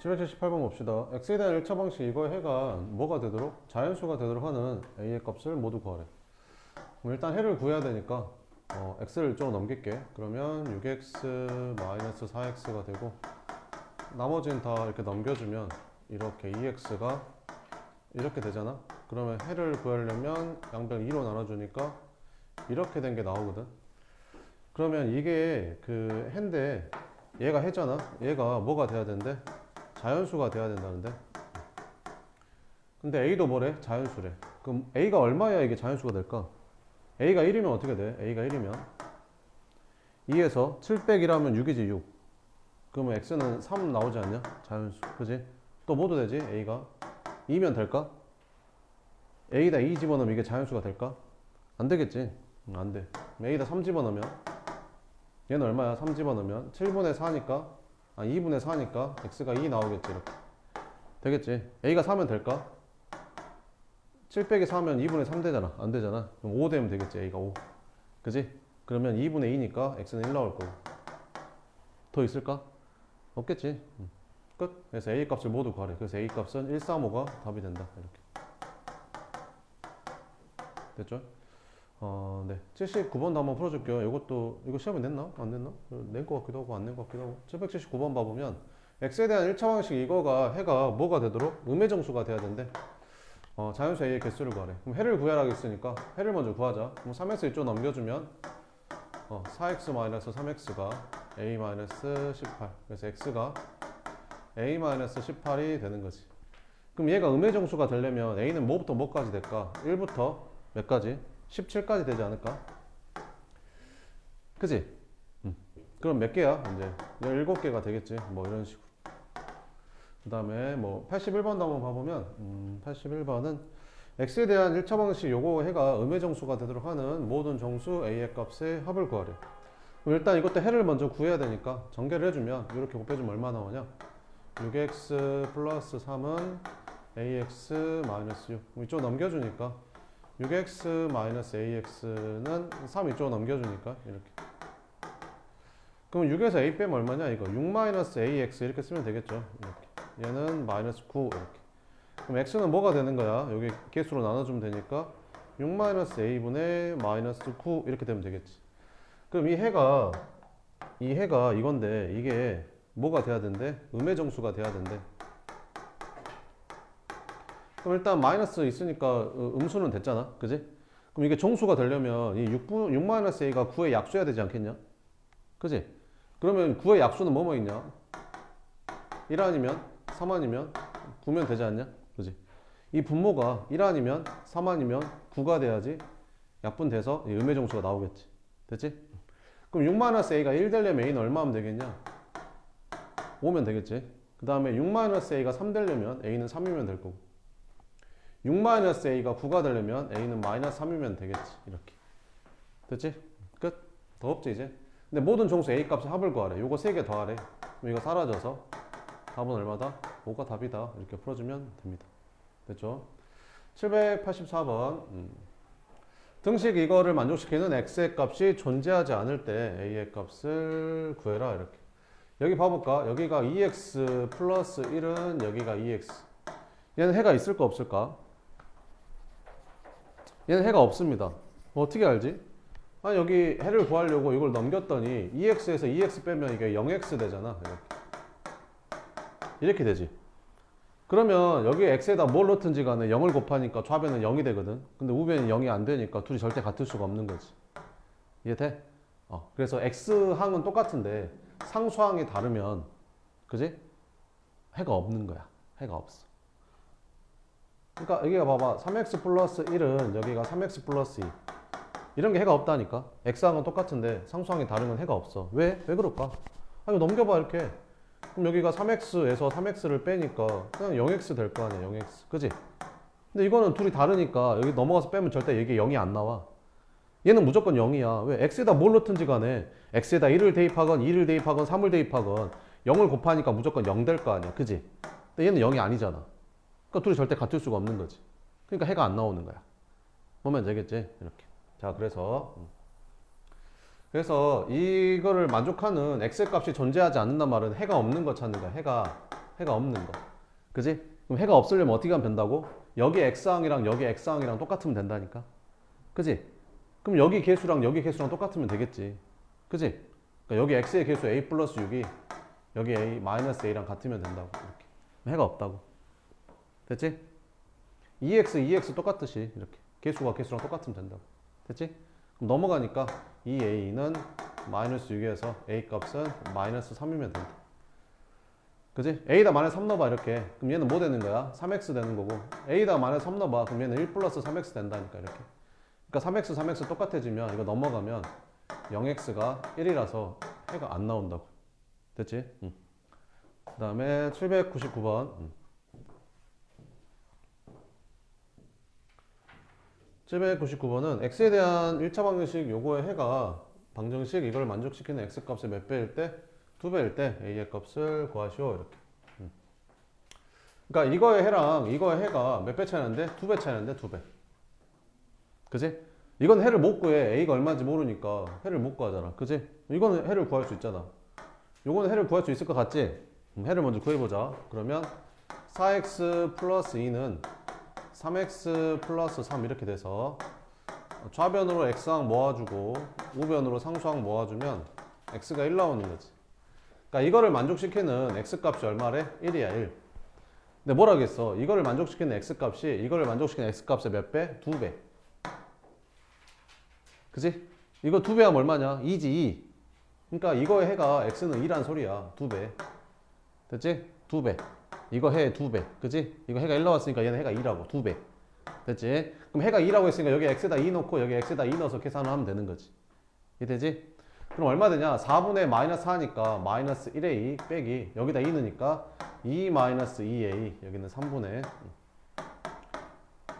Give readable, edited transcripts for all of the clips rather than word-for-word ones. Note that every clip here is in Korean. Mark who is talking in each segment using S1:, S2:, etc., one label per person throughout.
S1: 778번 봅시다. x에 대한 1차 방식 이거 해가 뭐가 되도록? 자연수가 되도록 하는 a의 값을 모두 구하래. 그럼 일단 해를 구해야 되니까 x를 이쪽으로 넘길게. 그러면 6x-4x가 되고 나머지는 다 이렇게 넘겨주면 이렇게 2x가 이렇게 되잖아. 그러면 해를 구하려면 양변 2로 나눠주니까 이렇게 된 게 나오거든. 그러면 이게 그 해인데 얘가 해잖아. 얘가 뭐가 돼야 된대? 자연수가 돼야 된다는데. 근데 a도 뭐래? 자연수래. 그럼 a가 얼마야 이게 자연수가 될까? a가 1이면 어떻게 돼? a가 1이면 2에서 7 1이라면 6이지 6. 그러면 x는 3 나오지 않냐? 자연수. 그지? 또 뭐도 되지? a가 2면 될까? a에다 2 집어넣으면 이게 자연수가 될까? 안 되겠지. 안 돼. 그럼 a에다 3 집어넣으면 얘는 얼마야? 3 집어넣으면 7분의 4니까 2분의 4니까 x가 2 나오겠지. 이렇게 되겠지. a가 4면 될까? 7 빼기 4면 2분의 3 되잖아. 안 되잖아. 그럼 5 되면 되겠지. a가 5. 그지? 그러면 2분의 2니까 x는 1 나올 거고. 더 있을까? 없겠지. 끝. 그래서 a 값을 모두 구하래. 그래서 a 값은 135가 답이 된다. 이렇게. 됐죠? 네. 79번도 한번 풀어줄게요. 이것도, 이거 시험에 냈나? 안 냈나? 낸 것 같기도 하고, 안 낸 것 같기도 하고. 779번 봐보면, x에 대한 1차 방식 이거가 해가 뭐가 되도록? 음의 정수가 돼야 된대. 자연수 a의 개수를 구하래. 그럼 해를 구하라 했으니까, 해를 먼저 구하자. 그럼 3x 이쪽 넘겨주면, 4x-3x가 a-18. 그래서 x가 a-18이 되는 거지. 그럼 얘가 음의 정수가 되려면 a는 뭐부터 뭐까지 될까? 1부터 몇 가지? 17까지 되지 않을까? 그지? 그럼 몇 개야? 이제 17개가 되겠지. 뭐 이런 식으로. 그 다음에 뭐 81번도 한번 봐보면 81번은 x에 대한 1차 방식 요거 해가 음의 정수가 되도록 하는 모든 정수 a의 값의 합을 구하래. 그럼 일단 이것도 해를 먼저 구해야 되니까 전개를 해주면 이렇게 곱해주면 얼마 나오냐? 6x 플러스 3은 ax 마이너스 6. 이쪽 넘겨주니까 6x 마이너스 ax는 3 이쪽으로 넘겨주니까 이렇게. 그럼 6에서 a 빼면 얼마냐 이거? 6 마이너스 ax 이렇게 쓰면 되겠죠. 이렇게. 얘는 마이너스 9 이렇게. 그럼 x는 뭐가 되는 거야? 여기 개수로 나눠주면 되니까 6 마이너스 a분의 마이너스 9 이렇게 되면 되겠지. 그럼 이 해가 이건데 이게 뭐가 돼야 된대? 음의 정수가 돼야 된대. 그럼 일단 마이너스 있으니까 음수는 됐잖아. 그지? 그럼 이게 정수가 되려면 이 6-a가 9의 약수여야 되지 않겠냐? 그지? 그러면 9의 약수는 뭐뭐 있냐? 1 아니면 3 아니면 9면 되지 않냐? 그지? 이 분모가 1 아니면 3 아니면 9가 돼야지 약분돼서 이 음의 정수가 나오겠지. 됐지? 그럼 6-a가 1 되려면 a는 얼마 하면 되겠냐? 5면 되겠지. 그 다음에 6-a가 3 되려면 a는 3이면 될 거고. 6-a가 9가 되려면 a는 마이너스 3이면 되겠지. 이렇게. 됐지? 끝? 더 없지 이제? 근데 모든 정수 a 값의 합을 구하래. 요거 3개 더하래. 그럼 이거 사라져서 답은 얼마다? 5가 답이다. 이렇게 풀어주면 됩니다. 됐죠? 784번 등식 이거를 만족시키는 x의 값이 존재하지 않을 때 a의 값을 구해라. 이렇게. 여기 봐볼까? 여기가 2x 플러스 1은 여기가 2x. 얘는 해가 있을까 없을까? 얘는 해가 없습니다. 어떻게 알지? 아니 여기 해를 구하려고 이걸 넘겼더니 2x에서 2x 빼면 이게 0x 되잖아. 이렇게 되지. 그러면 여기 x에다 뭘 넣든지 간에 0을 곱하니까 좌변은 0이 되거든. 근데 우변이 0이 안 되니까 둘이 절대 같을 수가 없는 거지. 이해돼? 그래서 x항은 똑같은데 상수항이 다르면 그지? 해가 없는 거야. 해가 없어. 그러니까 여기가 봐봐. 3x 플러스 1은 여기가 3x 플러스 2. 이런 게 해가 없다니까. x항은 똑같은데 상수항이 다르면 해가 없어. 왜? 왜 그럴까? 이거 넘겨봐 이렇게. 그럼 여기가 3x에서 3x를 빼니까 그냥 0x 될 거 아니야. 0x. 그지? 근데 이거는 둘이 다르니까 여기 넘어가서 빼면 절대 이게 0이 안 나와. 얘는 무조건 0이야. 왜? x에다 뭘 넣든지 간에 x에다 1을 대입하건 2를 대입하건 3을 대입하건 0을 곱하니까 무조건 0 될 거 아니야. 그지? 근데 얘는 0이 아니잖아. 그러니까 둘이 절대 같을 수가 없는 거지. 그러니까 해가 안 나오는 거야. 보면 되겠지? 이렇게. 자, 그래서 이거를 만족하는 x의 값이 존재하지 않는단 말은 해가 없는 거 찾는 거야. 해가 해가 없는 거. 그지? 그럼 해가 없으려면 어떻게 하면 된다고? 여기 x항이랑 여기 x항이랑 똑같으면 된다니까. 그지? 그럼 여기 개수랑 여기 개수랑 똑같으면 되겠지. 그지? 그러니까 여기 x의 개수 a 플러스 6이 여기 a 마이너스 a랑 같으면 된다고. 이렇게. 해가 없다고. 됐지? 2x, 2x 똑같듯이 이렇게 개수가 개수랑 똑같으면 된다고. 됐지? 그럼 넘어가니까 2a는 마이너스 6에서 a 값은 마이너스 3이면 된다. 그지? a에다 마이너스 3 넣어봐 이렇게. 그럼 얘는 뭐 되는 거야? 3x 되는 거고 a에다 마이너스 3 넣어봐. 그럼 얘는 1 플러스 3x 된다니까 이렇게. 그러니까 3x, 3x 똑같아지면 이거 넘어가면 0x가 1이라서 해가 안 나온다고. 됐지? 그 다음에 799번. 799번은 x에 대한 1차 방정식 요거의 해가 방정식 이걸 만족시키는 x 값의 몇 배일 때? 2배일 때 a의 값을 구하시오 이렇게. 그러니까 이거의 해랑 이거의 해가 몇 배 차이 나는데? 2배 차이 나는데 2배. 그지? 이건 해를 못 구해. a가 얼마인지 모르니까 해를 못 구하잖아. 그지? 이거는 해를 구할 수 있잖아. 요거는 해를 구할 수 있을 것 같지? 해를 먼저 구해보자. 그러면 4x 플러스 2는 3x 플러스 3 이렇게 돼서 좌변으로 x항 모아주고 우변으로 상수항 모아주면 x가 1 나오는 거지. 그러니까 이거를 만족시키는 x 값이 얼마래? 1이야 1. 근데 뭐라겠어? 이거를 만족시키는 x 값이 이거를 만족시키는 x 값의 몇 배? 2배. 그지? 이거 2배 하면 얼마냐? 2지 2. 그러니까 이거의 해가 x는 2란 소리야. 2배. 됐지? 2배. 이거 해 2배. 그지? 이거 해가 1 나왔으니까 얘는 해가 2라고. 2배. 됐지? 그럼 해가 2라고 했으니까 여기 x에다 2 넣고 여기 x에다 2 넣어서 계산을 하면 되는 거지. 이해되지? 그럼 얼마 되냐? 4분의 마이너스 4니까 마이너스 1a 빼기 여기다 2 넣으니까 2 마이너스 2a 여기는 3분의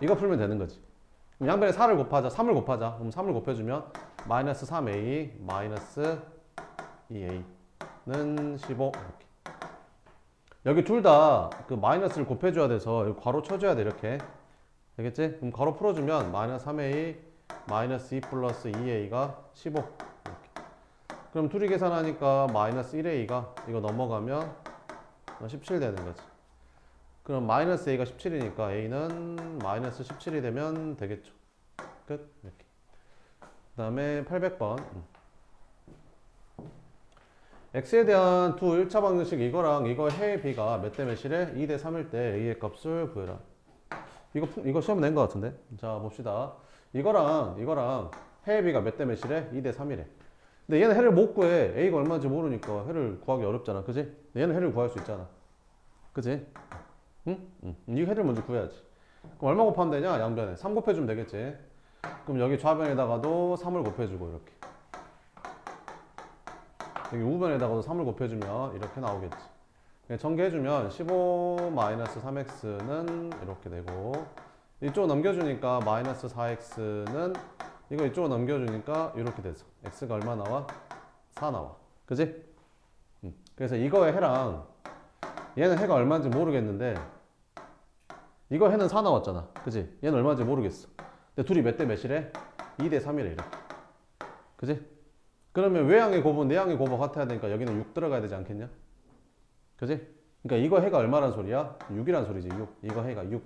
S1: 이거 풀면 되는 거지. 그럼 양변에 4를 곱하자. 3을 곱하자. 그럼 3을 곱해주면 마이너스 3a 마이너스 2a는 15 이렇게. 여기 둘 다 그 마이너스를 곱해줘야 돼서 여기 괄호 쳐줘야 돼 이렇게. 되겠지? 그럼 괄호 풀어주면 마이너스 3a 마이너스 2 플러스 2a가 15 이렇게. 그럼 둘이 계산하니까 마이너스 1a가 이거 넘어가면 17 되는 거지. 그럼 마이너스 a가 17이니까 a는 마이너스 17이 되면 되겠죠. 끝. 이렇게. 그 다음에 800번. x에 대한 두 1차 방정식 이거랑 이거 해의 b가 몇 대 몇이래? 2 대 3일 때 a의 값을 구해라. 이거 시험 낸 것 같은데? 자, 봅시다. 이거랑 해의 b가 몇 대 몇이래? 2 대 3이래. 근데 얘는 해를 못 구해. a가 얼마인지 모르니까 해를 구하기 어렵잖아. 그지? 얘는 해를 구할 수 있잖아. 그지? 응? 이 해를 먼저 구해야지. 그럼 얼마 곱하면 되냐? 양변에 3 곱해주면 되겠지. 그럼 여기 좌변에다가도 3을 곱해주고 이렇게. 여기 우변에다가도 3을 곱해주면 이렇게 나오겠지. 전개해주면 15 마이너스 3x는 이렇게 되고 이쪽으로 넘겨주니까 마이너스 4x는 이거 이쪽으로 넘겨주니까 이렇게 돼서 x가 얼마 나와? 4 나와. 그지? 그래서 이거의 해랑 얘는 해가 얼마인지 모르겠는데 이거 해는 4 나왔잖아. 그지? 얘는 얼마인지 모르겠어. 근데 둘이 몇 대 몇이래? 2 대 3이래 이렇게. 그지? 그러면 외항의 곱은 내항의 곱과 같아야 되니까 여기는 6 들어가야 되지 않겠냐? 그지? 그러니까 이거 해가 얼마란 소리야? 6이란 소리지. 6. 이거 해가 6.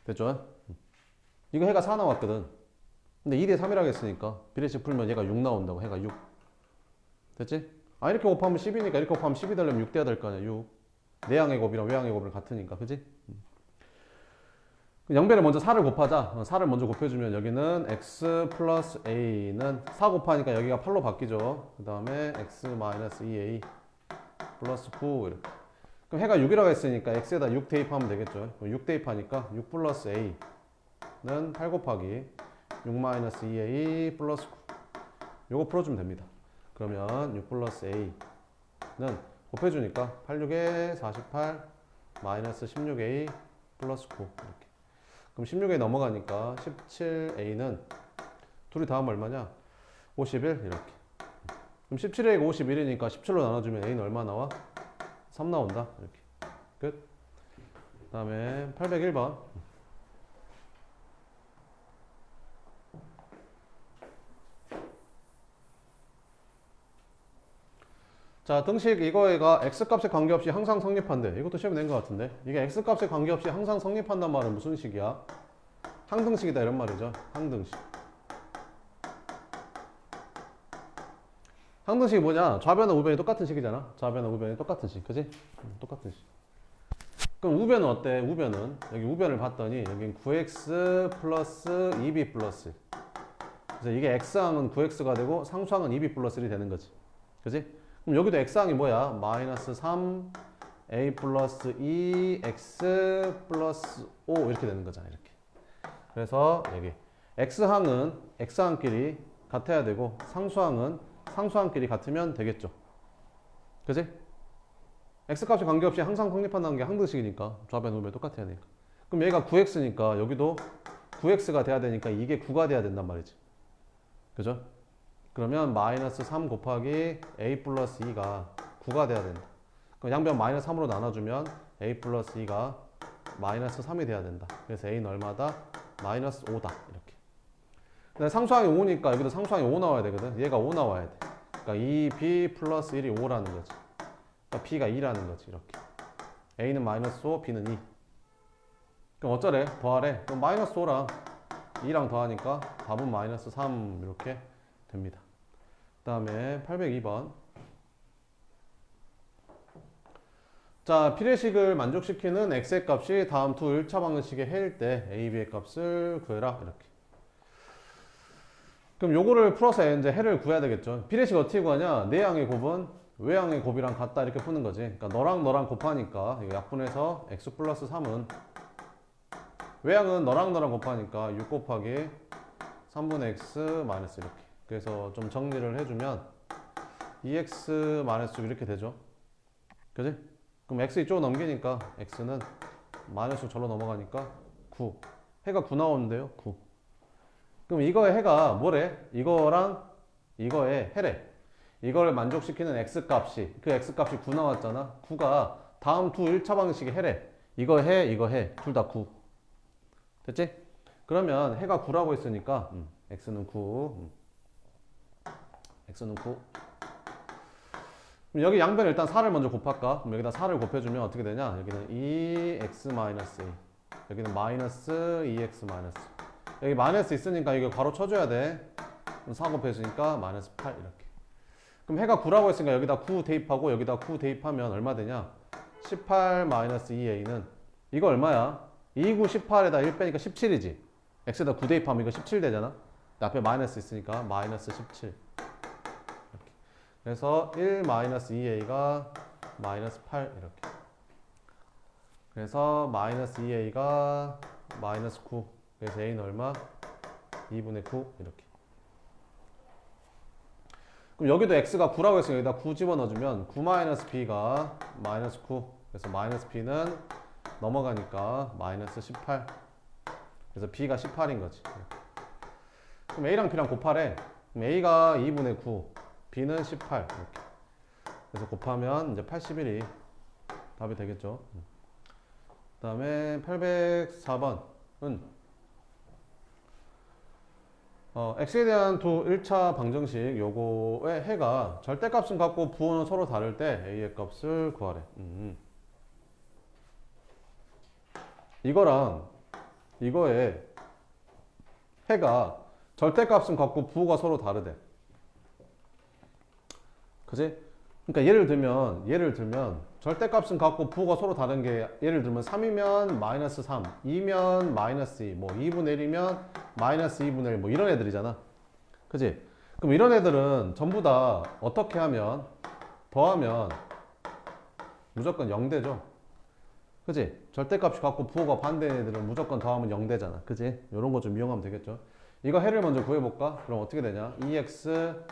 S1: 됐죠? 이거 해가 4 나왔거든. 근데 2 대 3이라고 했으니까 비례식 풀면 얘가 6 나온다고. 해가 6. 됐지? 아 이렇게 곱하면 10이니까 이렇게 곱하면 10이 되려면 6 돼야 될 거 아니야. 6. 내항의 곱이랑 외항의 곱이랑 같으니까. 그지? 양변에 먼저 4를 곱하자. 4를 먼저 곱해주면 여기는 x 플러스 a는 4 곱하니까 여기가 8로 바뀌죠. 그 다음에 x 마이너스 2a 플러스 9 이렇게. 그럼 해가 6이라고 했으니까 x에다 6 대입하면 되겠죠. 6 대입하니까 6 플러스 a는 8 곱하기 6 마이너스 2a 플러스 9. 요거 풀어주면 됩니다. 그러면 6 플러스 a는 곱해주니까 8, 6에 48 마이너스 16a 플러스 9 이렇게. 그럼 16에 넘어가니까 17a는 둘이 다음 얼마냐? 51 이렇게. 그럼 17a가 51이니까 17로 나눠주면 a는 얼마 나와? 3 나온다. 이렇게. 끝. 그 다음에 801번. 자, 등식 이거가 x값에 관계없이 항상 성립한대. 이것도 시험에 낸 것 같은데. 이게 x값에 관계없이 항상 성립한단 말은 무슨 식이야? 항등식이다 이런 말이죠. 항등식. 항등식이 뭐냐? 좌변과 우변이 똑같은 식이잖아. 좌변과 우변이 똑같은 식. 그지? 똑같은 식. 그럼 우변은 어때? 우변은 여기 우변을 봤더니 여긴 9x 플러스 2b 플러스, 그래서 이게 x항은 9x가 되고 상수항은 2b 플러스 1이 되는 거지. 그지? 그럼 여기도 x항이 뭐야? 마이너스 3 a 플러스 2 x 플러스 5 이렇게 되는 거잖아. 이렇게. 그래서 여기 x항은 x항끼리 같아야 되고 상수항은 상수항끼리 같으면 되겠죠. 그지? x값에 관계없이 항상 성립한다는 게 항등식이니까 좌변 우변 똑같아야 되니까. 그럼 얘가 9x니까 여기도 9x가 돼야 되니까 이게 9가 돼야 된단 말이지. 그죠? 그러면 마이너스 3 곱하기 a 플러스 2가 9가 돼야 된다. 그럼 양변 마이너스 3으로 나눠주면 a 플러스 2가 마이너스 3이 돼야 된다. 그래서 a는 얼마다? 마이너스 5다. 이렇게. 근데 상수항이 5니까 여기도 상수항이 5 나와야 되거든. 얘가 5 나와야 돼. 그러니까 2b 플러스 1이 5라는 거지. 그러니까 b가 2라는 거지. 이렇게. a는 마이너스 5, b는 2. 그럼 어쩌래? 더하래? 그럼 마이너스 5랑 2랑 더하니까 답은 마이너스 3 이렇게 됩니다. 그 다음에 802번. 자, 비례식을 만족시키는 x의 값이 다음 두 1차 방정식의 해일 때 a, b의 값을 구해라. 이렇게. 그럼 요거를 풀어서 이제 해를 구해야 되겠죠. 비례식 어떻게 구하냐? 내항의 곱은 외항의 곱이랑 같다 이렇게 푸는 거지. 그러니까 너랑 너랑 곱하니까 이거 약분해서 x 플러스 3은 외항은 너랑 너랑 곱하니까 6 곱하기 3분의 x 마이너스 이렇게. 그래서 좀 정리를 해주면 2x 마이너스 6 이렇게 되죠. 그지? 그럼 x 이쪽으로 넘기니까 x는 마이너스 6 절로 넘어가니까 9. 해가 9 나오는데요. 9. 그럼 이거의 해가 뭐래? 이거랑 이거의 해래. 이걸 만족시키는 x값이, 그 x값이 9 나왔잖아. 9가 다음 두 1차 방정식의 해래. 이거 해. 둘 다 9. 됐지? 그러면 해가 9라고 했으니까 x는 9. x는 9. 그럼 여기 양변에 일단 4를 먼저 곱할까? 그럼 여기다 4를 곱해주면 어떻게 되냐? 여기는 2x 마이너스 a. 여기는 마이너스 2x 마이너스. 여기 마이너스 있으니까 이거 바로 쳐줘야 돼. 그럼 4 곱했으니까 마이너스 8 이렇게. 그럼 해가 9라고 했으니까 여기다 9 대입하고 여기다 9 대입하면 얼마 되냐? 18 마이너스 2a는 이거 얼마야? 2, 9, 18에다 1 빼니까 17이지. x에다 9 대입하면 이거 17 되잖아. 앞에 마이너스 있으니까 마이너스 17. 이렇게. 그래서 1 마이너스 2a가 마이너스 8 이렇게. 그래서 마이너스 2a가 마이너스 9. 그래서 a는 얼마? 2분의 9 이렇게. 그럼 여기도 x가 9라고 했으니까 여기다 9 집어넣어주면 9 마이너스 b가 마이너스 9. 그래서 마이너스 b는 넘어가니까 마이너스 18. 그래서 b가 18인 거지. 그럼 a랑 b랑 곱하래. 그럼 a가 2분의 9, b는 18 이렇게. 그래서 곱하면 이제 81이 답이 되겠죠. 그 다음에 804번은 x에 대한 두 1차 방정식 요거의 해가 절대값은 같고 부호는 서로 다를 때 a의 값을 구하래. 이거랑 이거의 해가 절대값은 같고 부호가 서로 다르대. 그지? 그러니까 예를 들면 절대값은 같고 부호가 서로 다른 게 예를 들면 3이면 마이너스 3, 2면 마이너스 2, 뭐 2분의 1이면 마이너스 2분의 1, 뭐 이런 애들이잖아. 그지? 그럼 이런 애들은 전부 다 어떻게 하면 더하면 무조건 0되죠. 그지? 절대값이 같고 부호가 반대인 애들은 무조건 더하면 0되잖아. 그지? 이런 거 좀 이용하면 되겠죠. 이거 해를 먼저 구해볼까? 그럼 어떻게 되냐? 2x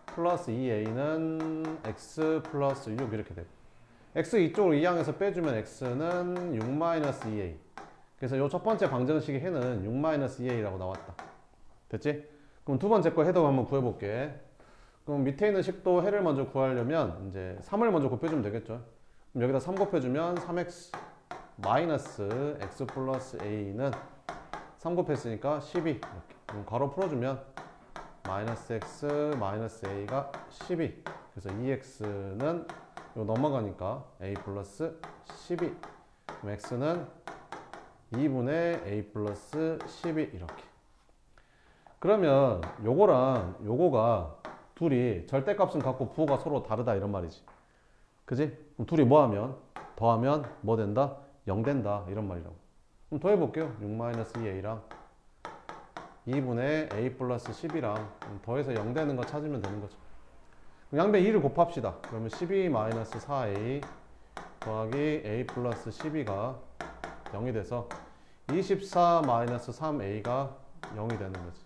S1: 플러스 2a는 x 플러스 6 이렇게 되고, x 이쪽으로 이항해서 빼주면 x는 6 마이너스 2a. 그래서 이 첫 번째 방정식의 해는 6 마이너스 2a라고 나왔다. 됐지? 그럼 두 번째 거 해도 한번 구해볼게. 그럼 밑에 있는 식도 해를 먼저 구하려면 이제 3을 먼저 곱해주면 되겠죠. 그럼 여기다 3 곱해주면 3x 마이너스 x 플러스 a는 3 곱했으니까 12 이렇게. 그럼 괄호 풀어주면 마이너스 x 마이너스 a가 12. 그래서 2x는 이거 넘어가니까 a 플러스 12. 그럼 x는 2분의 a 플러스 12 이렇게. 그러면 요거랑 요거가 둘이 절대값은 같고 부호가 서로 다르다 이런 말이지. 그지? 그럼 둘이 뭐 하면? 더하면 뭐 된다? 0 된다 이런 말이라고. 그럼 더해볼게요. 6-2a랑 2분의 a 플러스 10이랑 더해서 0 되는 거 찾으면 되는 거죠. 양변 2를 곱합시다. 그러면 12-4a 더하기 a 플러스 12가 0이 돼서 24-3a가 0이 되는 거지.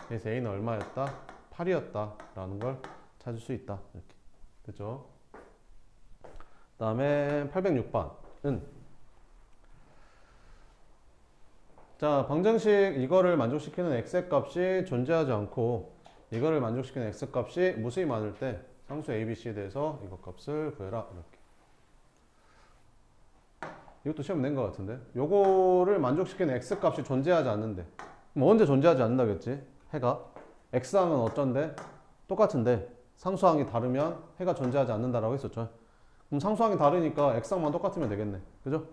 S1: 그래서 a는 얼마였다? 8이었다 라는 걸 찾을 수 있다. 이렇게 됐죠? 그 다음에 806번은 자, 방정식 이거를 만족시키는 x의 값이 존재하지 않고 이거를 만족시키는 x 값이 무수히 많을 때 상수 ABC에 대해서 이거 값을 구해라 이렇게. 이것도 시험 낸 것 같은데 요거를 만족시키는 x 값이 존재하지 않는데 그럼 언제 존재하지 않는다겠지? 해가 x항은 어쩐데? 똑같은데 상수항이 다르면 해가 존재하지 않는다라고 했었죠. 그럼 상수항이 다르니까 x항만 똑같으면 되겠네. 그죠?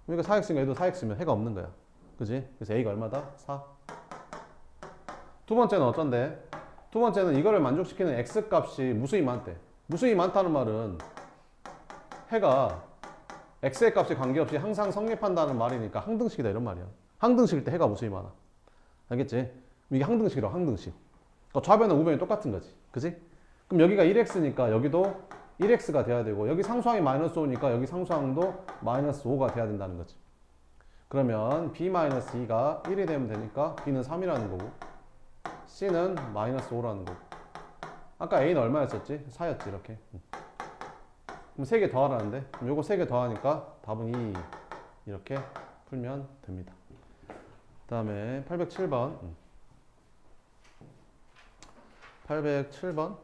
S1: 그러니까 4x면 얘도 4x면 해가 없는 거야. 그지? 그래서 a가 얼마다? 4. 두 번째는 어쩐데? 두 번째는 이거를 만족시키는 x 값이 무수히 많대. 무수히 많다는 말은 해가 x의 값에 관계없이 항상 성립한다는 말이니까 항등식이다 이런 말이야. 항등식일 때 해가 무수히 많아. 알겠지? 이게 항등식이라고 항등식. 그러니까 좌변은 우변이 똑같은 거지. 그지? 그럼 여기가 1x니까 여기도 1x가 돼야 되고 여기 상수항이 마이너스 5니까 여기 상수항도 마이너스 5가 돼야 된다는 거지. 그러면 b-2가 1이 되면 되니까 b는 3이라는 거고 c는 마이너스 5라는 거고 아까 a는 얼마였었지? 4였지 이렇게. 그럼 3개 더하라는데 그럼 요거 3개 더하니까 답은 2 이렇게 풀면 됩니다. 그 다음에 807번 807번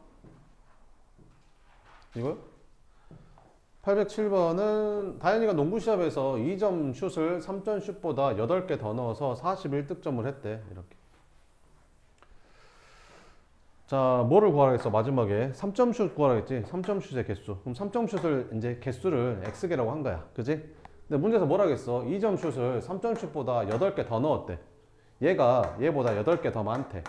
S1: 이거요? 807번은 다현이가 농구 시합에서 2점 슛을 3점 슛보다 8개 더 넣어서 41득점을 했대. 이렇게. 자, 뭐를 구하라겠어? 마지막에 3점 슛 구하라겠지? 3점 슛의 개수. 그럼 3점 슛을 이제 개수를 x개라고 한 거야. 그지? 근데 문제에서 뭐라겠어? 2점 슛을 3점 슛보다 8개 더 넣었대. 얘가 얘보다 8개 더 많대.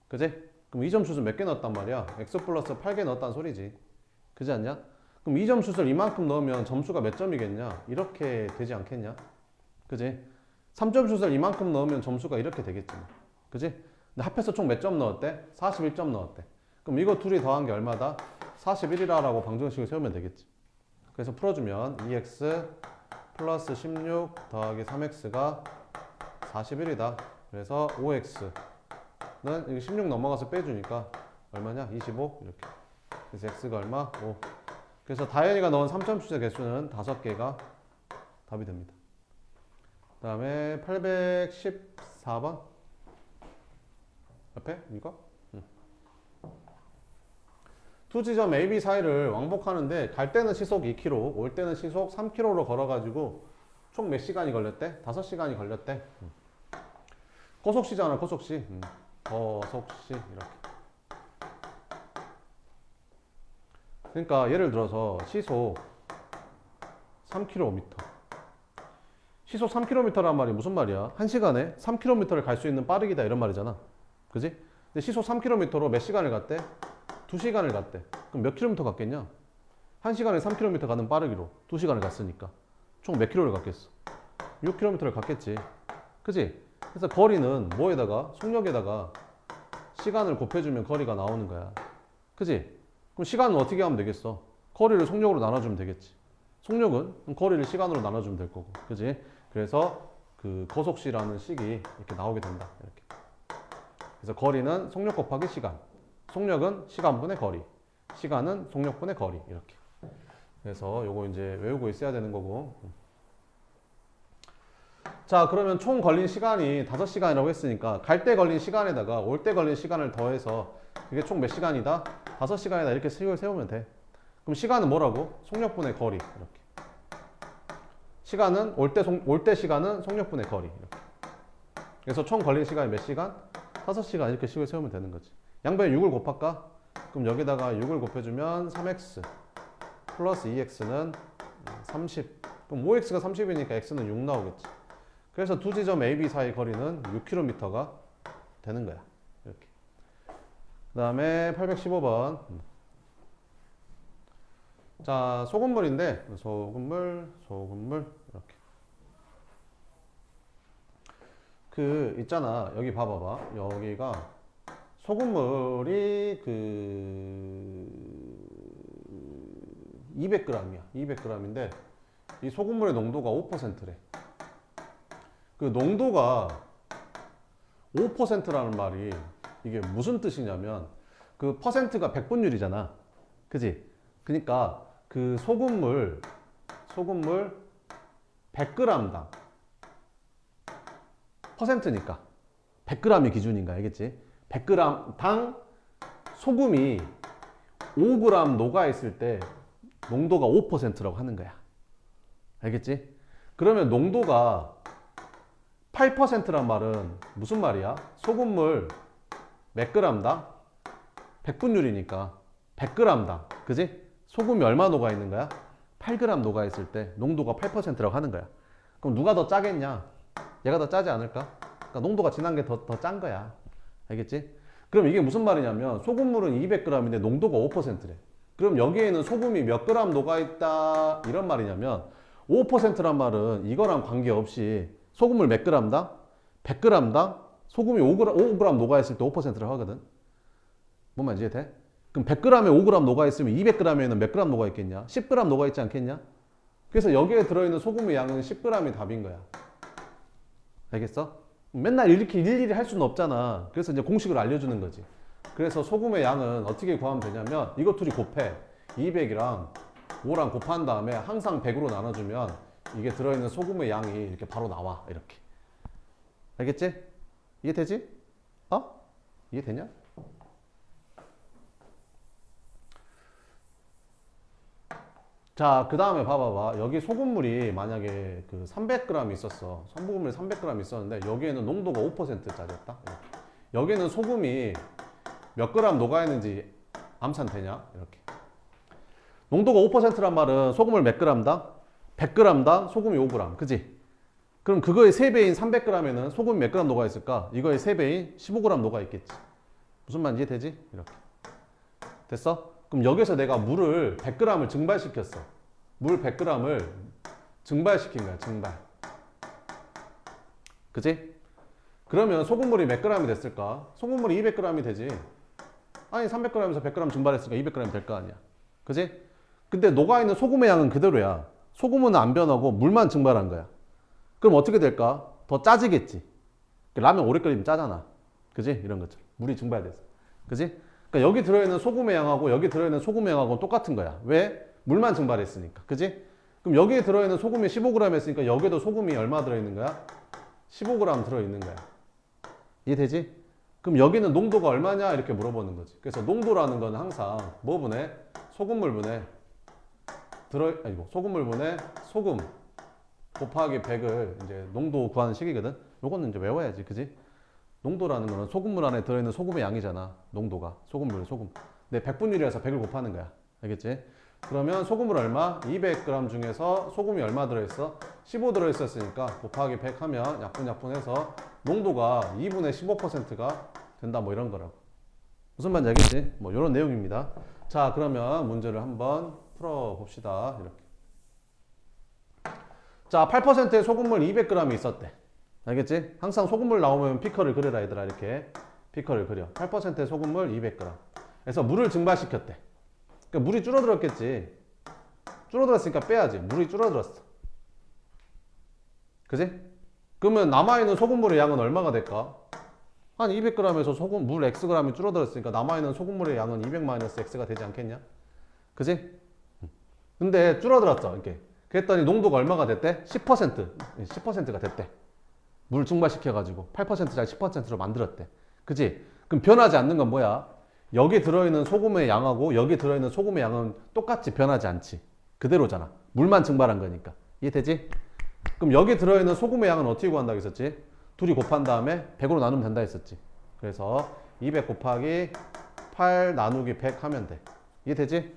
S1: 그지? 그럼 2점 슛을 몇 개 넣었단 말이야? x 플러스 8개 넣었다는 소리지. 그지 않냐? 그럼 2점 슛을 이만큼 넣으면 점수가 몇 점이겠냐? 이렇게 되지 않겠냐? 그지? 3점 슛을 이만큼 넣으면 점수가 이렇게 되겠지. 그지? 근데 합해서 총 몇 점 넣었대? 41점 넣었대. 그럼 이거 둘이 더한 게 얼마다? 41이라고 방정식을 세우면 되겠지. 그래서 풀어주면 2x 플러스 16 더하기 3x가 41이다. 그래서 5x는 여기 16 넘어가서 빼주니까 얼마냐? 25 이렇게. 그래서 x가 얼마? 5. 그래서 다현이가 넣은 3점 슛의 개수는 5개가 답이 됩니다. 그 다음에 814번 옆에 이거? 두 지점 A, B 사이를 왕복하는데 갈 때는 시속 2km, 올 때는 시속 3km로 걸어가지고 총 몇 시간이 걸렸대? 5시간이 걸렸대. 고속시잖아, 고속시. 고속시 이렇게. 그러니까 예를 들어서 시속 3km. 시속 3km란 말이 무슨 말이야? 1시간에 3km를 갈 수 있는 빠르기다 이런 말이잖아. 그지? 근데 시속 3km로 몇 시간을 갔대? 2시간을 갔대. 그럼 몇 킬로미터 갔겠냐? 1시간에 3km 가는 빠르기로 2시간을 갔으니까 총 몇 킬로를 갔겠어? 6km를 갔겠지. 그지? 그래서 거리는 뭐에다가? 속력에다가 시간을 곱해주면 거리가 나오는 거야. 그지? 그럼 시간은 어떻게 하면 되겠어? 거리를 속력으로 나눠주면 되겠지. 속력은 거리를 시간으로 나눠주면 될 거고. 그지? 그래서 그 거속시라는 식이 이렇게 나오게 된다. 이렇게. 그래서 거리는 속력 곱하기 시간. 속력은 시간분의 거리. 시간은 속력분의 거리. 이렇게. 그래서 요거 이제 외우고 있어야 되는 거고. 자, 그러면 총 걸린 시간이 5시간이라고 했으니까 갈 때 걸린 시간에다가 올 때 걸린 시간을 더해서 이게 총 몇 시간이다? 5시간이다. 이렇게 식을 세우면 돼. 그럼 시간은 뭐라고? 속력분의 거리. 이렇게. 시간은 올 때 시간은 속력분의 거리. 이렇게. 그래서 총 걸린 시간이 몇 시간? 5시간 이렇게 식을 세우면 되는 거지. 양변에 6을 곱할까? 그럼 여기다가 6을 곱해주면 3x 플러스 2x는 30. 그럼 5x가 30이니까 x는 6 나오겠지. 그래서 두 지점 A, B 사이 거리는 6km가 되는 거야. 이렇게. 그 다음에 815번. 자, 소금물인데, 소금물, 이렇게. 있잖아. 여기 봐봐봐. 여기가 소금물이 200g이야. 200g인데, 이 소금물의 농도가 5%래. 그 농도가 5%라는 말이 이게 무슨 뜻이냐면, 그 퍼센트가 백분율이잖아. 그지? 그러니까 그 소금물 100g당 퍼센트니까 100g이 기준인가 알겠지? 100g당 소금이 5g 녹아있을 때 농도가 5%라고 하는 거야. 알겠지? 그러면 농도가 8%란 말은 무슨 말이야? 소금물 몇 g당? 100분율이니까 100g당. 그지? 소금이 얼마 녹아있는 거야? 8g 녹아있을 때 농도가 8%라고 하는 거야. 그럼 누가 더 짜겠냐? 얘가 더 짜지 않을까? 그러니까 농도가 진한 게 더 짠 거야. 알겠지? 그럼 이게 무슨 말이냐면 소금물은 200g인데 농도가 5%래. 그럼 여기에는 소금이 몇 g 녹아있다 이런 말이냐면 5%란 말은 이거랑 관계없이 소금물 몇 g당? 100g당 소금이 5g 녹아있을 때 5%라고 하거든. 뭔 말인지 이해돼? 그럼 100g에 5g 녹아있으면 200g에는 몇 g 녹아있겠냐? 10g 녹아있지 않겠냐? 그래서 여기에 들어있는 소금의 양은 10g이 답인 거야. 알겠어? 맨날 이렇게 일일이 할 수는 없잖아. 그래서 이제 공식을 알려주는 거지. 그래서 소금의 양은 어떻게 구하면 되냐면 이거 둘이 곱해. 200이랑 5랑 곱한 다음에 항상 100으로 나눠주면 이게 들어있는 소금의 양이 이렇게 바로 나와. 이렇게. 알겠지? 이해되지? 이해되냐? 자, 그 다음에 봐봐봐. 여기 소금물이 만약에 300g 있었어. 소금물이 300g 있었는데 여기에는 농도가 5%짜리였다. 여기에는 소금이 몇 g 녹아있는지 암산되냐? 이렇게. 농도가 5%란 말은 소금을 몇 g당? 100g당 소금이 5g. 그지? 그럼 그거의 3배인 300g에는 소금이 몇 g 녹아있을까? 이거의 3배인 15g 녹아있겠지. 무슨 말인지 이해되지? 이렇게. 됐어? 그럼 여기서 내가 물을 100g을 증발시켰어. 물 100g을 증발시킨 거야, 증발. 그치? 그러면 소금물이 몇 g이 됐을까? 소금물이 200g이 되지. 아니, 300g에서 100g 증발했으니까 200g이 될 거 아니야. 그치? 근데 녹아있는 소금의 양은 그대로야. 소금은 안 변하고 물만 증발한 거야. 그럼 어떻게 될까? 더 짜지겠지. 라면 오래 끓이면 짜잖아. 그치? 이런 것처럼. 물이 증발돼서. 그치? 그러니까 여기 들어있는 소금의 양하고 여기 들어있는 소금의 양하고는 똑같은 거야. 왜? 물만 증발했으니까. 그지? 그럼 여기에 들어있는 소금이 15g 했으니까 여기도 소금이 얼마 들어있는 거야? 15g 들어있는 거야. 이해되지? 그럼 여기는 농도가 얼마냐? 이렇게 물어보는 거지. 그래서 농도라는 건 항상 뭐 분해? 소금물 분해. 소금물 분해 소금 곱하기 100을 이제 농도 구하는 식이거든? 요거는 이제 외워야지. 그지? 농도라는 거는 소금물 안에 들어있는 소금의 양이잖아. 농도가. 소금. 근데 100분율이라서 100을 곱하는 거야. 알겠지? 그러면 소금물 얼마? 200g 중에서 소금이 얼마 들어있어? 15 들어있었으니까 곱하기 100 하면 약분해서 농도가 2분의 15%가 된다. 뭐 이런 거라고. 무슨 말인지 알겠지? 뭐 이런 내용입니다. 자, 그러면 문제를 한번 풀어봅시다. 이렇게. 자, 8%의 소금물 200g이 있었대. 알겠지? 항상 소금물 나오면 피커를 그려라 얘들아. 이렇게 피커를 그려. 8%의 소금물 200g. 그래서 물을 증발시켰대. 그러니까 물이 줄어들었겠지. 줄어들었으니까 빼야지. 물이 줄어들었어. 그지? 그러면 남아있는 소금물의 양은 얼마가 될까? 한 200g에서 물 xg이 줄어들었으니까 남아있는 소금물의 양은 200-x가 되지 않겠냐? 그지? 근데 줄어들었어. 이렇게. 그랬더니 농도가 얼마가 됐대? 10%가 됐대. 물 증발시켜가지고 8%짜리 10%로 만들었대. 그치? 그럼 변하지 않는 건 뭐야? 여기 들어있는 소금의 양하고 여기 들어있는 소금의 양은 똑같이 변하지 않지. 그대로잖아. 물만 증발한 거니까. 이해되지? 그럼 여기 들어있는 소금의 양은 어떻게 구한다고 했었지? 둘이 곱한 다음에 100으로 나누면 된다 했었지. 그래서 200 곱하기 8 나누기 100 하면 돼. 이해되지?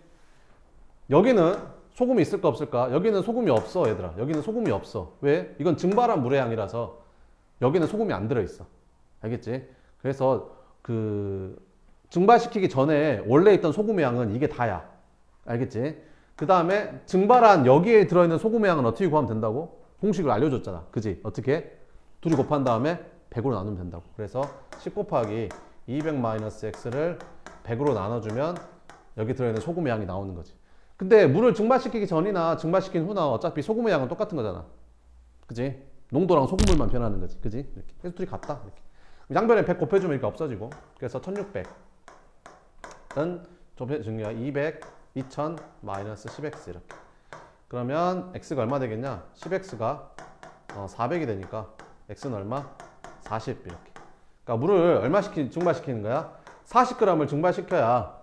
S1: 여기는 소금이 있을까 없을까? 여기는 소금이 없어 얘들아. 여기는 소금이 없어. 왜? 이건 증발한 물의 양이라서 여기는 소금이 안 들어있어. 알겠지? 그래서 그 증발시키기 전에 원래 있던 소금의 양은 이게 다야. 알겠지? 그 다음에 증발한 여기에 들어있는 소금의 양은 어떻게 구하면 된다고? 공식을 알려줬잖아. 그지? 어떻게? 둘이 곱한 다음에 100으로 나누면 된다고. 그래서 10 곱하기 200-x를 100으로 나눠주면 여기 들어있는 소금의 양이 나오는 거지. 근데 물을 증발시키기 전이나 증발시킨 후나 어차피 소금의 양은 똑같은 거잖아. 그지? 농도랑 소금물만 변하는 거지. 그지? 이렇게. 그래서 둘이 같다. 이렇게. 양변에 100 곱해주면 이렇게 없어지고. 그래서 1600은 증류야 200, 2000 마이너스 10x 이렇게. 그러면 x가 얼마 되겠냐? 10x가 400이 되니까 x는 얼마? 40 이렇게. 그러니까 물을 얼마 증발시키는 거야? 40g을 증발시켜야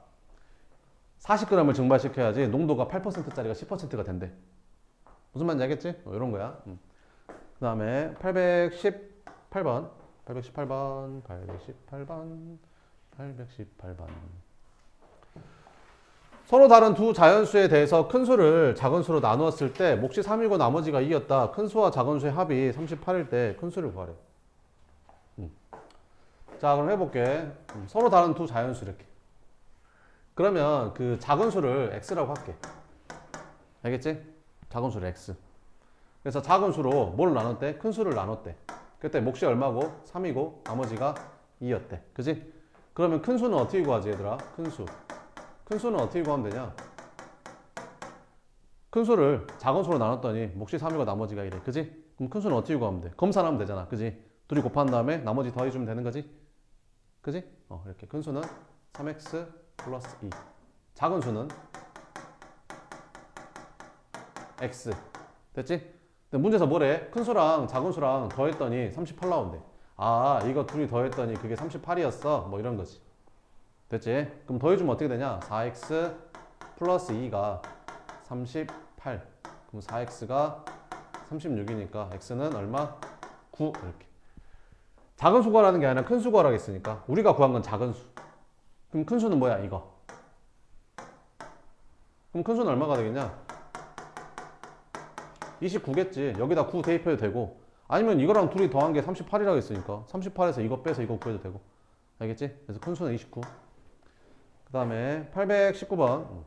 S1: 40g을 증발시켜야지 농도가 8%짜리가 10%가 된대. 무슨 말인지 알겠지? 이런 거야. 그 다음에 818번 서로 다른 두 자연수에 대해서 큰 수를 작은 수로 나누었을 때 몫이 3이고 나머지가 2였다. 큰 수와 작은 수의 합이 38일 때 큰 수를 구하래. 자, 그럼 해볼게. 서로 다른 두 자연수 이렇게. 그러면 그 작은 수를 x라고 할게. 알겠지? 작은 수를 x. 그래서 작은 수로 뭘 나눴대? 큰 수를 나눴대. 그때 몫이 얼마고? 3이고 나머지가 2였대. 그지? 그러면 큰 수는 어떻게 구하지 얘들아? 큰 수. 큰 수는 어떻게 구하면 되냐? 큰 수를 작은 수로 나눴더니 몫이 3이고 나머지가 1해. 그지? 그럼 큰 수는 어떻게 구하면 돼? 검산하면 되잖아. 그지? 둘이 곱한 다음에 나머지 더해주면 되는 거지? 그지? 이렇게. 큰 수는 3x 플러스 2. 작은 수는 x. 됐지? 근데 문제에서 뭐래? 큰 수랑 작은 수랑 더했더니 38 나온대. 아, 이거 둘이 더했더니 그게 38이었어. 뭐 이런 거지. 됐지? 그럼 더해주면 어떻게 되냐? 4x 플러스 2가 38. 그럼 4x가 36이니까 x는 얼마? 9. 이렇게. 작은 수 구하라는 게 아니라 큰 수 구하라고 했으니까 우리가 구한 건 작은 수. 그럼 큰 수는 뭐야? 이거. 그럼 큰 수는 얼마가 되겠냐? 29겠지. 여기다 9 대입해도 되고 아니면 이거랑 둘이 더한 게 38이라고 했으니까 38에서 이거 빼서 이거 구해도 되고. 알겠지? 그래서 큰 수는 29. 그 다음에 819번.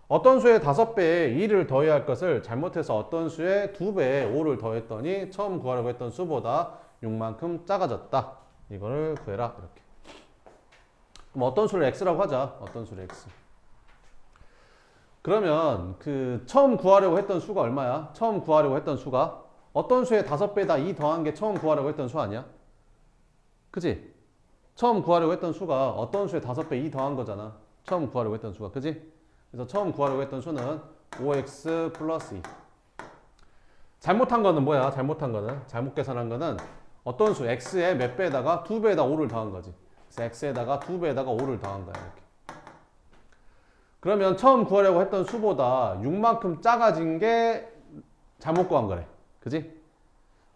S1: 어떤 수의 5배에 2를 더해야 할 것을 잘못해서 어떤 수의 2배에 5를 더했더니 처음 구하려고 했던 수보다 6만큼 작아졌다. 이거를 구해라. 이렇게. 그럼 어떤 수를 x라고 하자. 어떤 수를 x. 그러면 그 처음 구하려고 했던 수가 얼마야? 처음 구하려고 했던 수가 어떤 수의 5배에다 2 더한 게 처음 구하려고 했던 수 아니야? 그지? 처음 구하려고 했던 수가 어떤 수의 5배 2 더한 거잖아. 처음 구하려고 했던 수가. 그지? 그래서 처음 구하려고 했던 수는 5x 플러스 2. 잘못한 거는 뭐야? 잘못한 거는 잘못 계산한 거는 어떤 수 x의 몇 배에다가 2배에다 5를 더한 거지. 그래서 x에다가 2배에다가 5를 더한 거야. 이렇게. 그러면 처음 구하려고 했던 수보다 6만큼 작아진 게 잘못 구한 거래. 그지?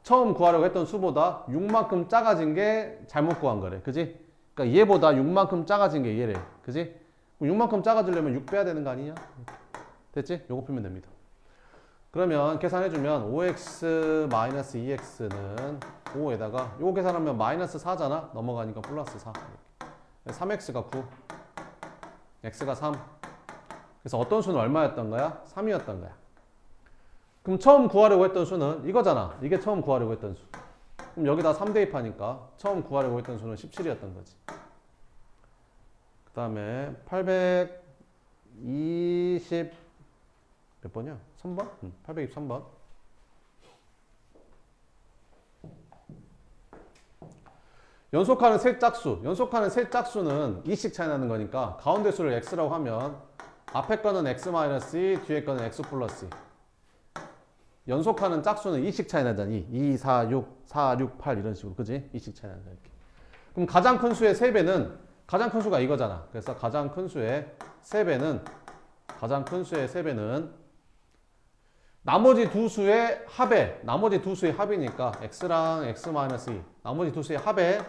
S1: 처음 구하려고 했던 수보다 6만큼 작아진 게 잘못 구한 거래. 그지? 그러니까 얘보다 6만큼 작아진 게 얘래. 그지? 6만큼 작아지려면 6 빼야 되는 거 아니냐? 됐지? 요거 풀면 됩니다. 그러면 계산해주면 5x-2x는 5에다가 요거 계산하면 마이너스 4잖아? 넘어가니까 플러스 4. 3x가 9, x가 3. 그래서 어떤 수는 얼마였던 거야? 3이었던 거야. 그럼 처음 구하려고 했던 수는 이거잖아. 이게 처음 구하려고 했던 수. 그럼 여기다 3 대입하니까 처음 구하려고 했던 수는 17이었던 거지. 그 다음에 820 몇 번이야? 3번? 823번. 연속하는 세 짝수. 연속하는 세 짝수는 2씩 차이 나는 거니까 가운데 수를 x라고 하면 앞에 거는 x-2, 뒤에 거는 x 플러스 2. 연속하는 짝수는 2씩 차이 나잖아. 2, 4, 6, 4, 6, 8 이런 식으로. 그지? 2씩 차이 나잖아. 이렇게. 그럼 가장 큰 수의 3배는 가장 큰 수가 이거잖아. 그래서 가장 큰 수의 3배는 나머지 두 수의 합에 나머지 두 수의 합이니까 x랑 x-2 나머지 두 수의 합에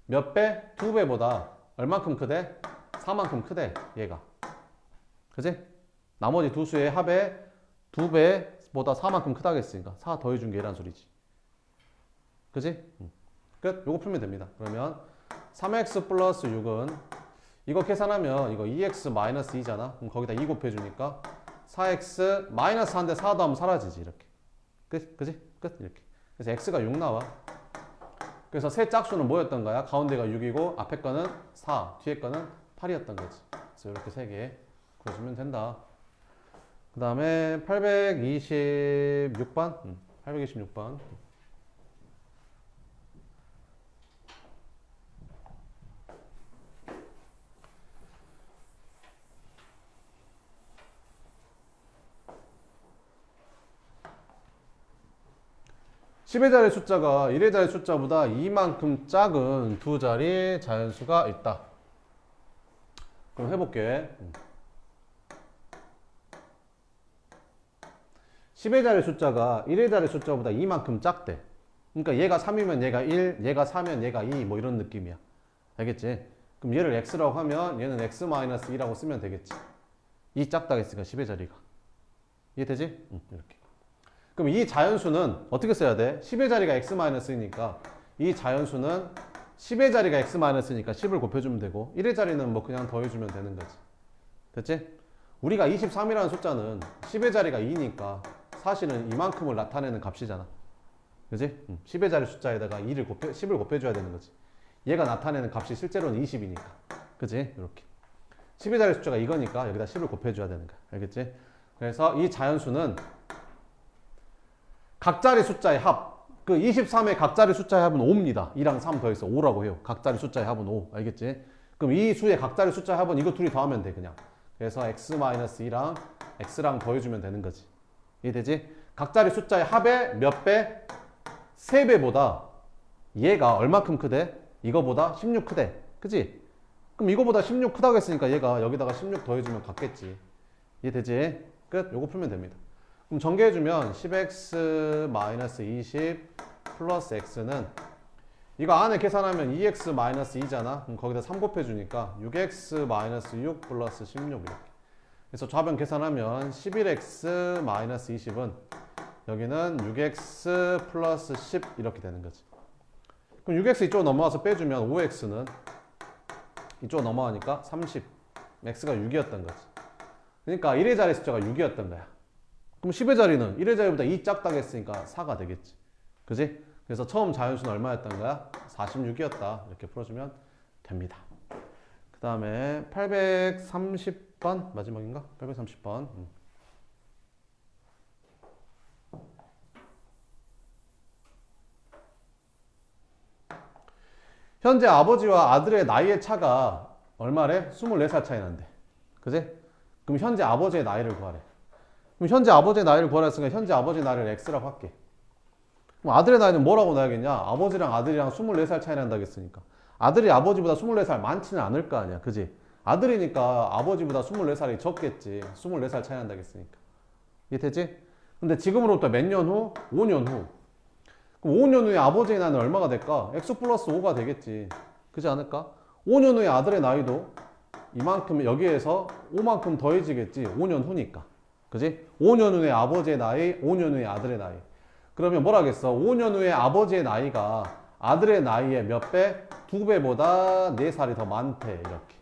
S1: 몇 배? 2배보다 얼만큼 크대? 4만큼 크대 얘가. 그지? 나머지 두 수의 합의 2배보다 4만큼 크다겠으니까 4 더해준 게 얘란 소리지. 그지? 끝. 요거 풀면 됩니다. 그러면 3x 플러스 6은 이거 계산하면 이거 2x 마이너스 2잖아. 그럼 거기다 2 곱해주니까 4x 마이너스 4인데 4 더하면 사라지지 이렇게. 그지? 끝. 이렇게. 그래서 x가 6 나와. 그래서 세 짝수는 뭐였던 거야? 가운데가 6이고 앞에 거는 4, 뒤에 거는 8이었던 거지. 그래서 이렇게 세 개 구해주면 된다. 그 다음에 826번. 826번. 십의 자리 숫자가 1의 자리 숫자보다 이만큼 작은 두 자리 자연수가 있다. 그럼 해볼게. 10의 자리 숫자가 1의 자리 숫자보다 이만큼 작대. 그러니까 얘가 3이면 얘가 1, 얘가 4면 얘가 2, 뭐 이런 느낌이야. 알겠지? 그럼 얘를 x라고 하면 얘는 x-2라고 쓰면 되겠지. 이 작다 했으니까 10의 자리가. 이해되지? 이렇게. 그럼 이 자연수는 어떻게 써야 돼? 10의 자리가 x-이니까 이 자연수는 10의 자리가 x-이니까 10을 곱해주면 되고 1의 자리는 뭐 그냥 더해주면 되는 거지. 됐지? 우리가 23이라는 숫자는 10의 자리가 2니까 사실은 이만큼을 나타내는 값이잖아. 그지? 10의 자리 숫자에다가 10을 곱해줘야 되는 거지. 얘가 나타내는 값이 실제로는 20이니까. 그지? 이렇게. 10의 자리 숫자가 이거니까 여기다 10을 곱해줘야 되는 거야. 알겠지? 그래서 이 자연수는 각자리 숫자의 합. 그 23의 각자리 숫자의 합은 5입니다. 2랑 3 더해서 5라고 해요. 각자리 숫자의 합은 5. 알겠지? 그럼 이 수의 각자리 숫자의 합은 이거 둘이 더하면 돼, 그냥. 그래서 x-2랑 x랑 더해주면 되는 거지. 이해되지? 각자리 숫자의 합의 몇 배? 3배보다 얘가 얼마큼 크대? 이거보다 16 크대. 그지? 그럼 이거보다 16 크다고 했으니까 얘가 여기다가 16 더해주면 같겠지. 이해되지? 끝. 요거 풀면 됩니다. 그럼 전개해주면 10x-20 플러스 x는 이거 안에 계산하면 2x-2잖아. 그럼 거기다 3 곱해주니까 6x-6 플러스 16 이렇게. 그래서 좌변 계산하면 11x-20은 여기는 6x 플러스 10 이렇게 되는 거지. 그럼 6x 이쪽으로 넘어와서 빼주면 5x는 이쪽으로 넘어가니까 30. x가 6이었던 거지. 그러니까 1의 자리 숫자가 6이었던 거야. 그럼 10의 자리는 1의 자리보다 2 작다고 했으니까 4가 되겠지. 그지? 그래서 처음 자연수는 얼마였던 거야? 46이었다. 이렇게 풀어주면 됩니다. 그 다음에 830번 마지막인가? 830번. 현재 아버지와 아들의 나이의 차가 얼마래? 24살 차이 난대. 그지? 그럼 현재 아버지의 나이를 구하래. 그럼 현재 아버지의 나이를 구하라 했으니까 현재 아버지의 나이를 x라고 할게. 그럼 아들의 나이는 뭐라고 넣어야겠냐? 아버지랑 아들이랑 24살 차이 난다고 했으니까. 아들이 아버지보다 24살 많지는 않을 거 아니야. 그지? 아들이니까 아버지보다 24살이 적겠지. 24살 차이 난다고 했으니까. 이해되지? 근데 지금으로부터 몇 년 후? 5년 후. 그럼 5년 후에 아버지의 나이는 얼마가 될까? x 플러스 5가 되겠지. 그지 않을까? 5년 후에 아들의 나이도 이만큼 여기에서 5만큼 더해지겠지. 5년 후니까. 그지? 5년 후에 아버지의 나이, 5년 후에 아들의 나이. 그러면 뭐라 하겠어? 5년 후에 아버지의 나이가 아들의 나이의 몇 배? 2배보다 4살이 더 많대. 이렇게.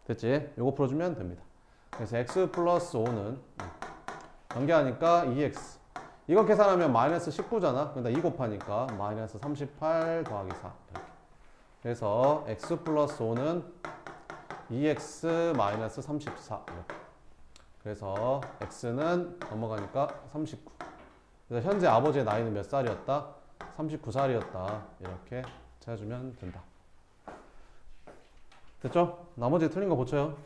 S1: 됐지? 요거 풀어주면 됩니다. 그래서 x 플러스 5는 연계하니까 2x. 이거 계산하면 마이너스 19잖아. 그러니까 2 곱하니까 마이너스 38 더하기 4. 이렇게. 그래서 x 플러스 5는 2x 마이너스 34. 이렇게. 그래서 x는 넘어가니까 39. 그래서 현재 아버지의 나이는 몇 살이었다? 39살이었다. 이렇게 찾아주면 된다. 됐죠? 나머지 틀린 거 고쳐요.